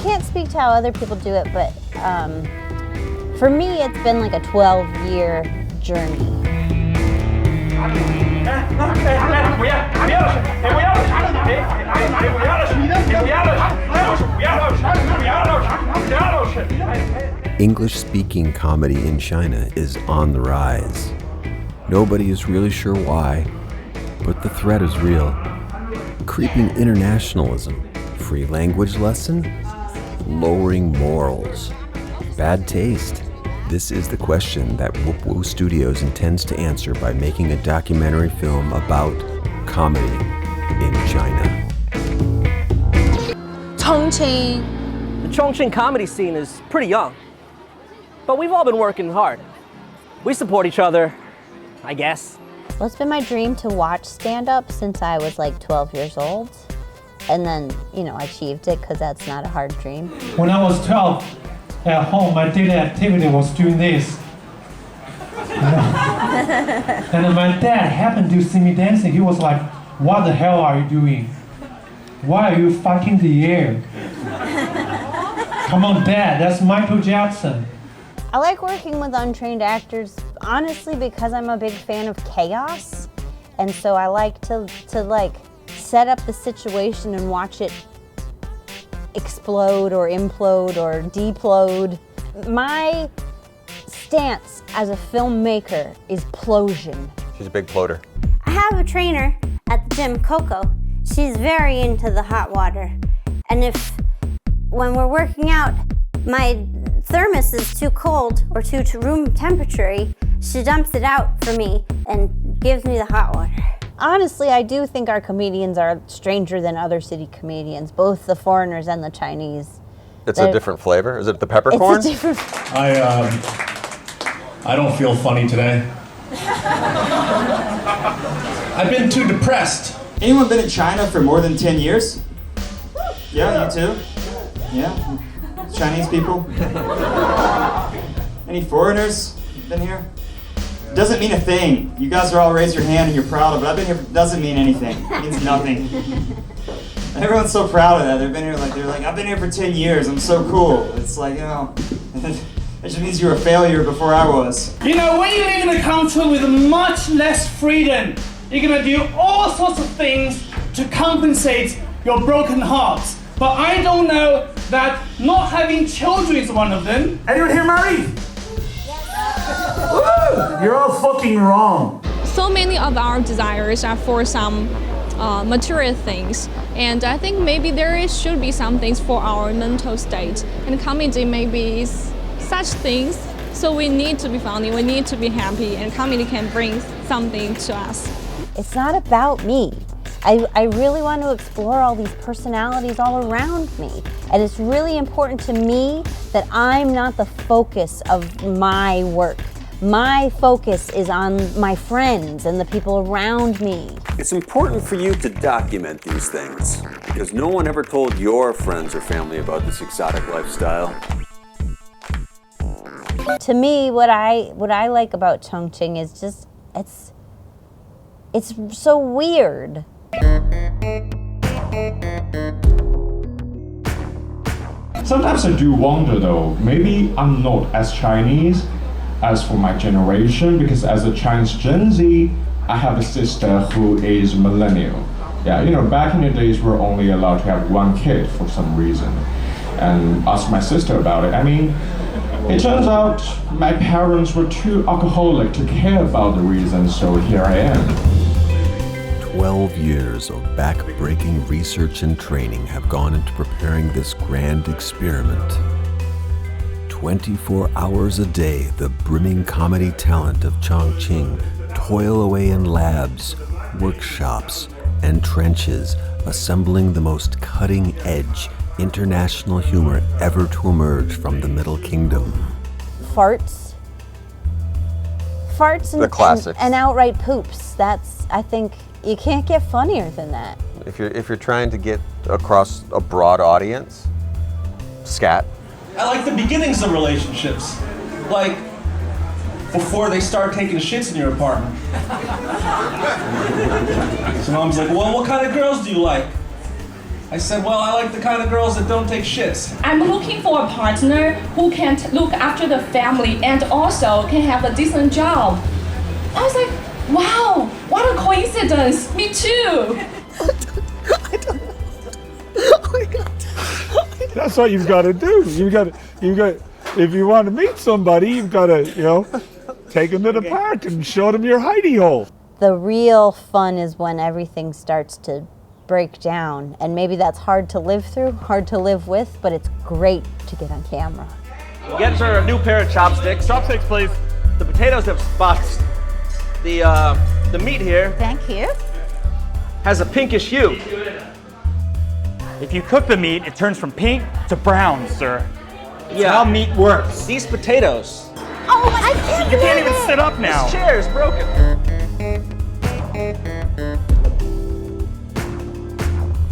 can't speak to how other people do it, but for me, it's been like a 12-year journey. English-speaking comedy in China is on the rise. Nobody is really sure why, but the threat is real. Creeping internationalism, free language lesson, lowering morals, bad taste. This is the question that 𝗣𝗂 Studios intends to answer by making a documentary film about comedy in China. Chongqing. The Chongqing comedy scene is pretty young, but we've all been working hard. We support each other, I guess. Well, it's been my dream to watch stand-up since I was like 12 years old. And then, I achieved it because that's not a hard dream. When I was 12, at home, my daily activity was doing this. And then my dad happened to see me dancing. He was like, "What the hell are you doing? Why are you fucking the air?" Come on, Dad, that's Michael Jackson. I like working with untrained actors, honestly, because I'm a big fan of chaos. And so I like to set up the situation and watch it explode or implode or deplode. My stance as a filmmaker is plosion. She's a big ploder. I have a trainer at the gym, Coco. She's very into the hot water. And when we're working out, my thermos is too cold or too room temperature, she dumps it out for me and gives me the hot water. Honestly, I do think our comedians are stranger than other city comedians, both the foreigners and the Chinese. It's a different flavor? Is it the peppercorn? It's a different... I don't feel funny today. I've been too depressed. Anyone been in China for more than 10 years? Yeah, you too? Yeah? Chinese people? Any foreigners been here? Doesn't mean a thing. You guys are all raise your hand and you're proud of it. I've been here, doesn't mean anything. It means nothing. Everyone's so proud of that. They're like, I've been here for 10 years. I'm so cool. It's like, it just means you're a failure before I was. When you live in a country with much less freedom, you're gonna do all sorts of things to compensate your broken hearts. But I don't know that not having children is one of them. Anyone here married? Woo! You're all fucking wrong. So many of our desires are for some material things, and I think maybe should be some things for our mental state. And comedy maybe is such things. So we need to be funny, we need to be happy, and comedy can bring something to us. It's not about me. I really want to explore all these personalities all around me. And it's really important to me that I'm not the focus of my work. My focus is on my friends and the people around me. It's important for you to document these things because no one ever told your friends or family about this exotic lifestyle. To me, what I like about Chongqing is just, it's so weird. Sometimes I do wonder though, maybe I'm not as Chinese as for my generation, because as a Chinese Gen Z, I have a sister who is millennial. Yeah, back in the days we're only allowed to have one kid for some reason. And asked my sister about it. It turns out my parents were too alcoholic to care about the reason, so here I am. 12 years of back-breaking research and training have gone into preparing this grand experiment. 24 hours a day, the brimming comedy talent of Chongqing toil away in labs, workshops, and trenches, assembling the most cutting-edge international humor ever to emerge from the Middle Kingdom. Farts The classics. and outright poops. That's, I think, you can't get funnier than that. If you're trying to get across a broad audience, scat. I like the beginnings of relationships. Like, before they start taking shits in your apartment. So mom's like, well, what kind of girls do you like? I said, well, I like the kind of girls that don't take shits. I'm looking for a partner who can look after the family and also can have a decent job. I was like, wow, what a coincidence. Me too. That's what you've got to do. If you want to meet somebody, you've got to, take them to the park and show them your hidey hole. The real fun is when everything starts to break down, and maybe that's hard to live through, hard to live with, but it's great to get on camera. Get her a new pair of chopsticks. Chopsticks, please. The potatoes have spots. The meat here Thank you. has a pinkish hue. If you cook the meat, it turns from pink to brown, sir. That's Yeah. how meat works. These potatoes. Oh, I can't You can't even sit up now. This chair is broken.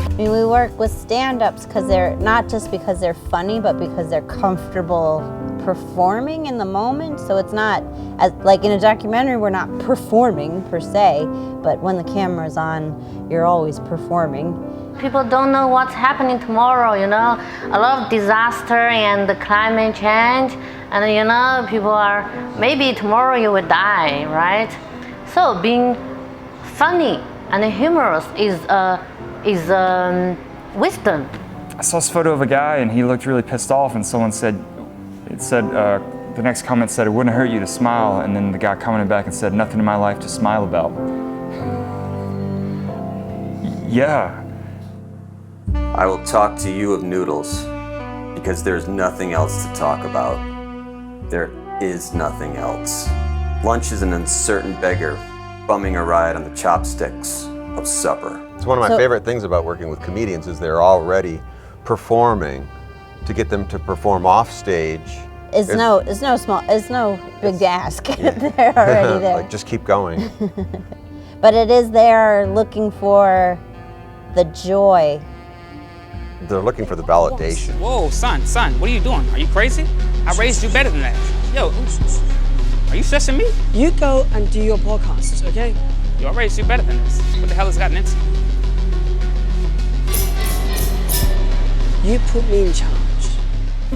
I mean, we work with stand-ups because they're not just because they're funny, but because they're comfortable performing in the moment. So it's not as like in a documentary, we're not performing per se, but when the camera's on, you're always performing. People don't know what's happening tomorrow, a lot of disaster and the climate change, and people are, maybe tomorrow you will die, right? So being funny and humorous is wisdom. I saw this photo of a guy and he looked really pissed off, and someone said, the next comment said, it wouldn't hurt you to smile, and then the guy commented back and said, nothing in my life to smile about. Yeah. I will talk to you of noodles because there's nothing else to talk about. There is nothing else. Lunch is an uncertain beggar bumming a ride on the chopsticks of supper. It's one of my favorite things about working with comedians is they're already performing. To get them to perform off stage It's no big ask. They're already there. Like, just keep going. But it is they're looking for the joy. They're looking for the validation. Whoa, son, what are you doing? Are you crazy? I raised you better than that. Yo, are you stressing me? You go and do your podcast, okay? Yo, I raised you better than this. What the hell has gotten into? You put me in charge.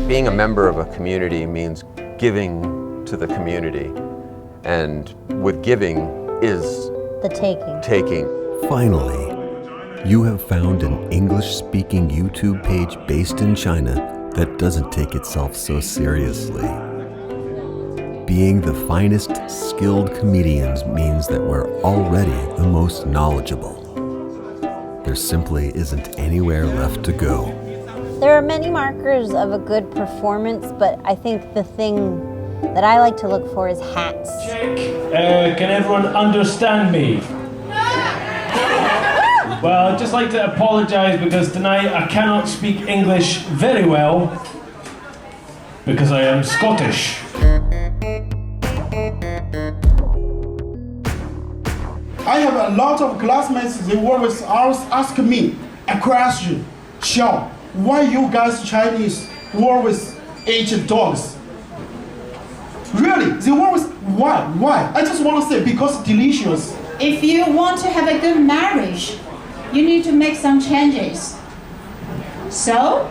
Being a member of a community means giving to the community. And with giving is the taking. Taking. Finally, you have found an English-speaking YouTube page based in China that doesn't take itself so seriously. Being the finest skilled comedians means that we're already the most knowledgeable. There simply isn't anywhere left to go. There are many markers of a good performance, but I think the thing that I like to look for is hats. Can everyone understand me? Well, I'd just like to apologize because tonight I cannot speak English very well because I am Scottish. I have a lot of classmates, they always ask me a question. Xiao, why you guys Chinese always eat dogs? Really, they always, why? I just want to say, because it's delicious. If you want to have a good marriage, you need to make some changes. So,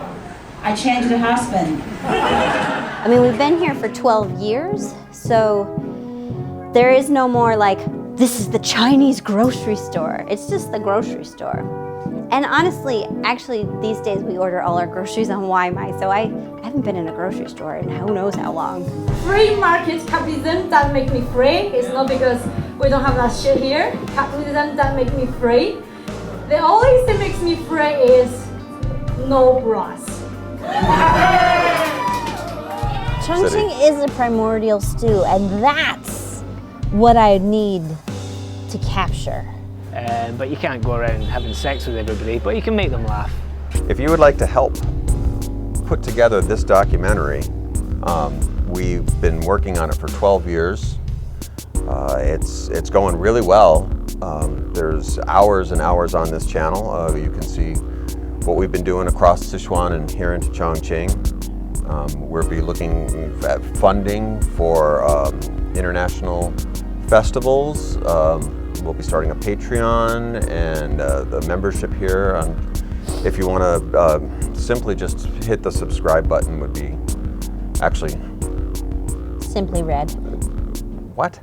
I changed the husband. I mean, we've been here for 12 years, so there is no more like, this is the Chinese grocery store. It's just the grocery store. And honestly, actually, these days we order all our groceries on 𝗖𝗵cie, so I haven't been in a grocery store in who knows how long. Free market capitalism that make me free. It's not because we don't have that shit here. Capitalism that make me free. The only thing that makes me free is no bras. Chongqing is a primordial stew, and that's what I need to capture. But you can't go around having sex with everybody, but you can make them laugh. If you would like to help put together this documentary, we've been working on it for 12 years. It's going really well. There's hours and hours on this channel. You can see what we've been doing across Sichuan and here into Chongqing. We'll be looking at funding for international festivals. We'll be starting a Patreon and the membership here on If you want to simply just hit the subscribe button would be actually Simply red. What?